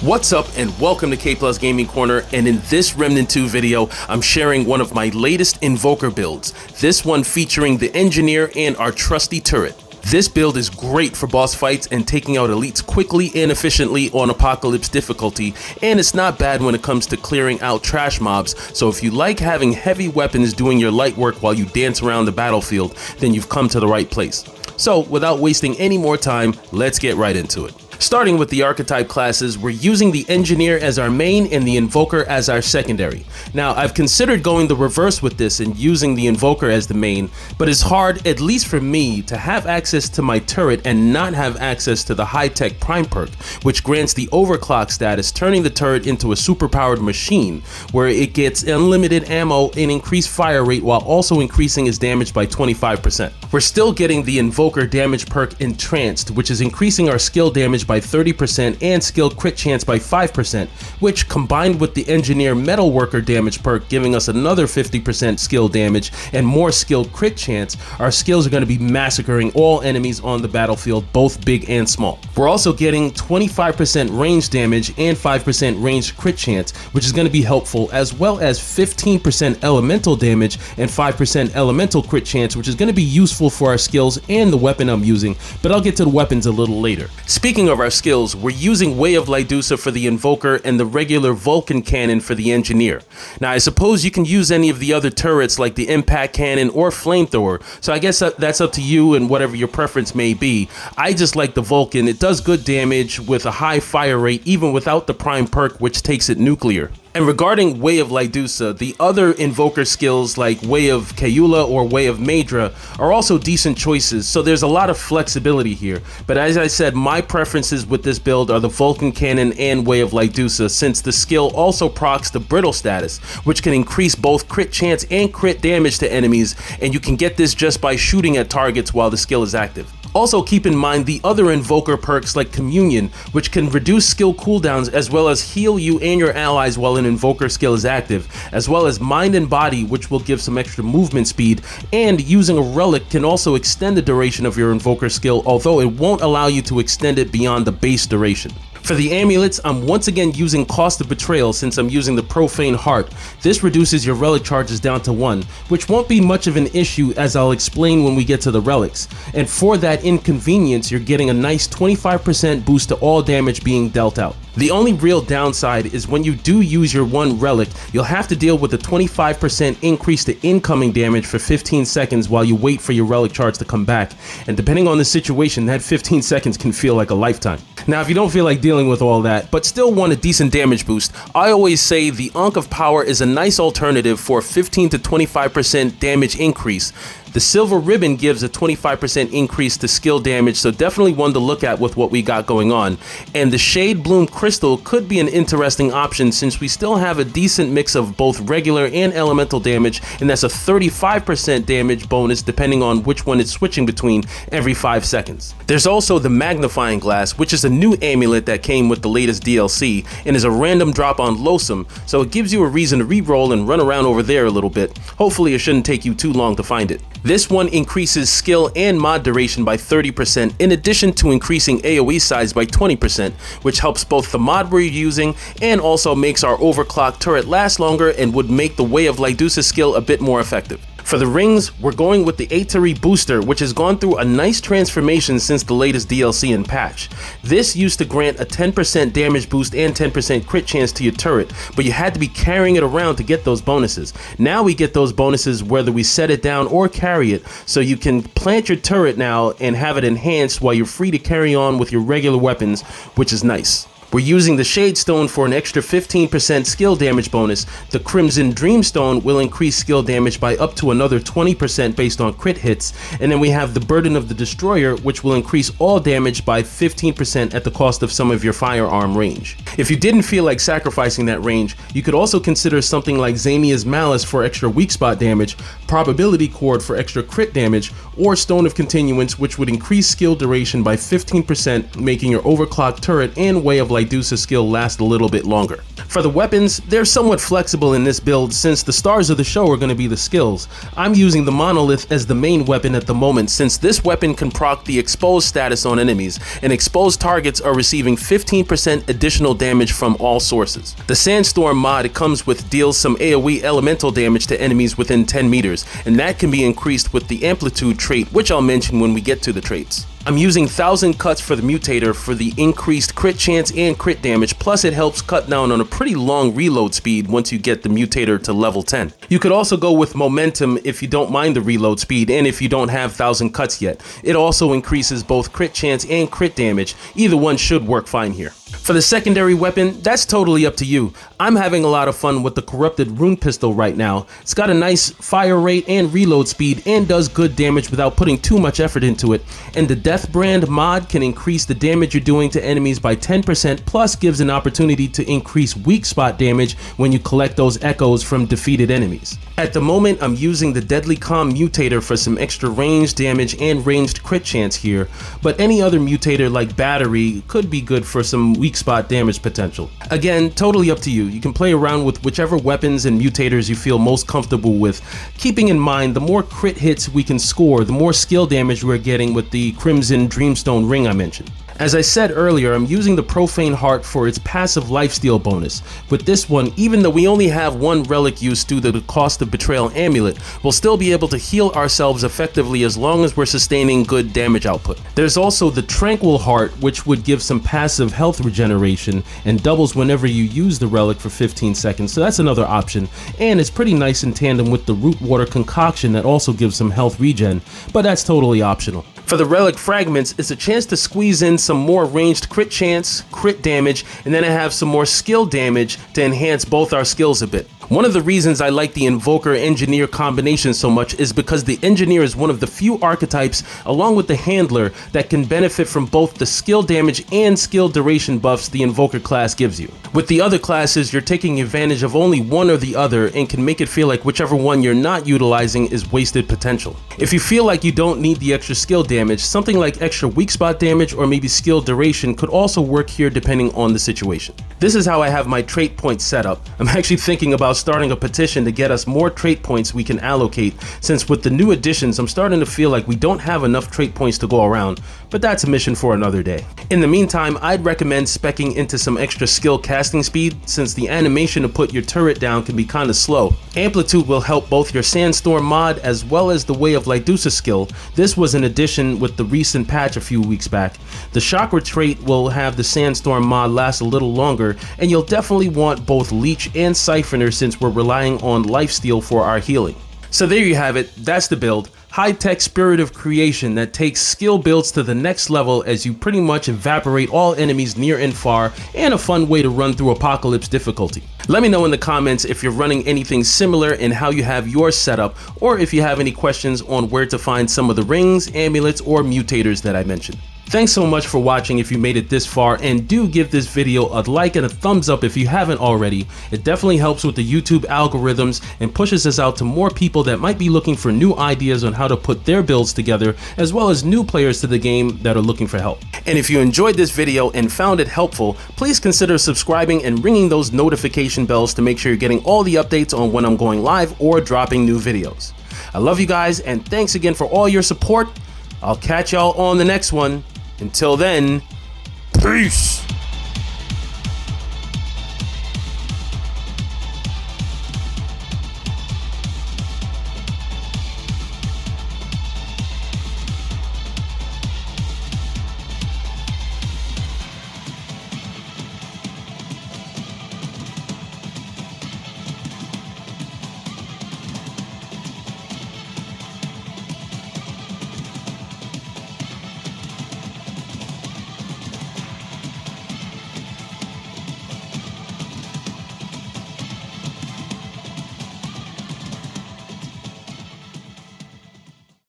What's up and welcome to KplusGaming Corner, and in this Remnant 2 video, I'm sharing one of my latest Invoker builds, this one featuring the Engineer and our trusty turret. This build is great for boss fights and taking out elites quickly and efficiently on Apocalypse difficulty, and it's not bad when it comes to clearing out trash mobs, so if you like having heavy weapons doing your light work while you dance around the battlefield, then you've come to the right place. So without wasting any more time, let's get right into it. Starting with the archetype classes, we're using the Engineer as our main and the Invoker as our secondary. Now, I've considered going the reverse with this and using the Invoker as the main, but it's hard, at least for me, to have access to my turret and not have access to the high-tech Prime perk, which grants the overclock status, turning the turret into a superpowered machine, where it gets unlimited ammo and increased fire rate while also increasing its damage by 25%. We're still getting the Invoker damage perk Entranced, which is increasing our skill damage by 30% and skill crit chance by 5%, which combined with the Engineer Metalworker damage perk giving us another 50% skill damage and more skill crit chance, our skills are going to be massacring all enemies on the battlefield, both big and small. We're also getting 25% range damage and 5% range crit chance, which is going to be helpful, as well as 15% elemental damage and 5% elemental crit chance, which is going to be useful for our skills and the weapon I'm using, but I'll get to the weapons a little later. Speaking of our skills, we're using Way of Lydusa for the Invoker and the regular Vulcan cannon for the Engineer. Now, I suppose you can use any of the other turrets like the Impact Cannon or Flamethrower, so I guess that's up to you and whatever your preference may be. I just like the Vulcan. It does good damage with a high fire rate even without the Prime perk, which takes it nuclear. And regarding Way of Lydusa, the other Invoker skills like Way of Keula or Way of Maedra are also decent choices, so there's a lot of flexibility here. But as I said, my preferences with this build are the Vulcan Cannon and Way of Lydusa, since the skill also procs the Brittle status, which can increase both crit chance and crit damage to enemies, and you can get this just by shooting at targets while the skill is active. Also keep in mind the other Invoker perks like Communion, which can reduce skill cooldowns as well as heal you and your allies while an Invoker skill is active, as well as Mind and Body, which will give some extra movement speed, and using a relic can also extend the duration of your Invoker skill, although it won't allow you to extend it beyond the base duration. For the amulets, I'm once again using Cost of Betrayal since I'm using the Profane Heart. This reduces your relic charges down to 1, which won't be much of an issue as I'll explain when we get to the relics. And for that inconvenience, you're getting a nice 25% boost to all damage being dealt out. The only real downside is when you do use your one relic, you'll have to deal with a 25% increase to incoming damage for 15 seconds while you wait for your relic charge to come back. And depending on the situation, that 15 seconds can feel like a lifetime. Now, if you don't feel like dealing with all that, but still want a decent damage boost, I always say the Ankh of Power is a nice alternative for a 15 to 25% damage increase. The Silver Ribbon gives a 25% increase to skill damage, so definitely one to look at with what we got going on. And the Shade Bloom Crystal could be an interesting option since we still have a decent mix of both regular and elemental damage, and that's a 35% damage bonus depending on which one it's switching between every 5 seconds. There's also the Magnifying Glass, which is a new amulet that came with the latest DLC and is a random drop on Losum, so it gives you a reason to re-roll and run around over there a little bit. Hopefully it shouldn't take you too long to find it. This one increases skill and mod duration by 30% in addition to increasing AoE size by 20%, which helps both the mod we're using and also makes our overclock turret last longer and would make the Way of Lydusa skill a bit more effective. For the rings, we're going with the Atari Booster, which has gone through a nice transformation since the latest DLC and patch. This used to grant a 10% damage boost and 10% crit chance to your turret, but you had to be carrying it around to get those bonuses. Now we get those bonuses whether we set it down or carry it, so you can plant your turret now and have it enhanced while you're free to carry on with your regular weapons, which is nice. We're using the Shade Stone for an extra 15% skill damage bonus. The Crimson Dreamstone will increase skill damage by up to another 20% based on crit hits. And then we have the Burden of the Destroyer, which will increase all damage by 15% at the cost of some of your firearm range. If you didn't feel like sacrificing that range, you could also consider something like Zamia's Malice for extra weak spot damage, Probability Cord for extra crit damage, or Stone of Continuance, which would increase skill duration by 15%, making your overclocked turret and Way of Lydusa's skill last a little bit longer. For the weapons, they're somewhat flexible in this build since the stars of the show are going to be the skills. I'm using the Monolith as the main weapon at the moment since this weapon can proc the exposed status on enemies, and exposed targets are receiving 15% additional damage from all sources. The Sandstorm mod comes with deals some AoE elemental damage to enemies within 10 meters, and that can be increased with the Amplitude trait, which I'll mention when we get to the traits. I'm using 1000 cuts for the mutator for the increased crit chance and crit damage, plus it helps cut down on a pretty long reload speed once you get the mutator to level 10. You could also go with momentum if you don't mind the reload speed and if you don't have 1000 cuts yet. It also increases both crit chance and crit damage. Either one should work fine here. For the secondary weapon, that's totally up to you. I'm having a lot of fun with the Corrupted Rune Pistol right now. It's got a nice fire rate and reload speed and does good damage without putting too much effort into it. And the Death Brand mod can increase the damage you're doing to enemies by 10%, plus gives an opportunity to increase weak spot damage when you collect those echoes from defeated enemies. At the moment, I'm using the Deadly Calm mutator for some extra ranged damage and ranged crit chance here, but any other mutator like Battery could be good for some weak spot damage potential. Again, totally up to you. You can play around with whichever weapons and mutators you feel most comfortable with, keeping in mind the more crit hits we can score, the more skill damage we're getting with the Crimson Dreamstone ring I mentioned. As I said earlier, I'm using the Profane Heart for its passive lifesteal bonus. With this one, even though we only have one relic use due to the Cost of Betrayal amulet, we'll still be able to heal ourselves effectively as long as we're sustaining good damage output. There's also the Tranquil Heart, which would give some passive health regeneration and doubles whenever you use the relic for 15 seconds, so that's another option. And it's pretty nice in tandem with the Root Water Concoction that also gives some health regen, but that's totally optional. For the Relic Fragments, it's a chance to squeeze in some more ranged crit chance, crit damage, and then I have some more skill damage to enhance both our skills a bit. One of the reasons I like the Invoker Engineer combination so much is because the Engineer is one of the few archetypes, along with the Handler, that can benefit from both the skill damage and skill duration buffs the Invoker class gives you. With the other classes, you're taking advantage of only one or the other and can make it feel like whichever one you're not utilizing is wasted potential. If you feel like you don't need the extra skill damage, something like extra weak spot damage or maybe skill duration could also work here depending on the situation. This is how I have my trait points set up. I'm actually thinking about starting a petition to get us more trait points we can allocate, since with the new additions I'm starting to feel like we don't have enough trait points to go around, but that's a mission for another day. In the meantime, I'd recommend speccing into some extra skill casting speed, since the animation to put your turret down can be kinda slow. Amplitude will help both your Sandstorm mod as well as the Way of Lydusa skill. This was an addition with the recent patch a few weeks back. The Chakra trait will have the Sandstorm mod last a little longer, and you'll definitely want both Leech and Siphoner since we're relying on lifesteal for our healing. So there you have it, that's the build. High-tech spirit of creation that takes skill builds to the next level as you pretty much evaporate all enemies near and far, and a fun way to run through Apocalypse difficulty. Let me know in the comments if you're running anything similar and how you have yours set up, or if you have any questions on where to find some of the rings, amulets, or mutators that I mentioned. Thanks so much for watching if you made it this far, and do give this video a like and a thumbs up if you haven't already. It definitely helps with the YouTube algorithms and pushes us out to more people that might be looking for new ideas on how to put their builds together, as well as new players to the game that are looking for help. And if you enjoyed this video and found it helpful, please consider subscribing and ringing those notification bells to make sure you're getting all the updates on when I'm going live or dropping new videos. I love you guys, and thanks again for all your support. I'll catch y'all on the next one. Until then, peace!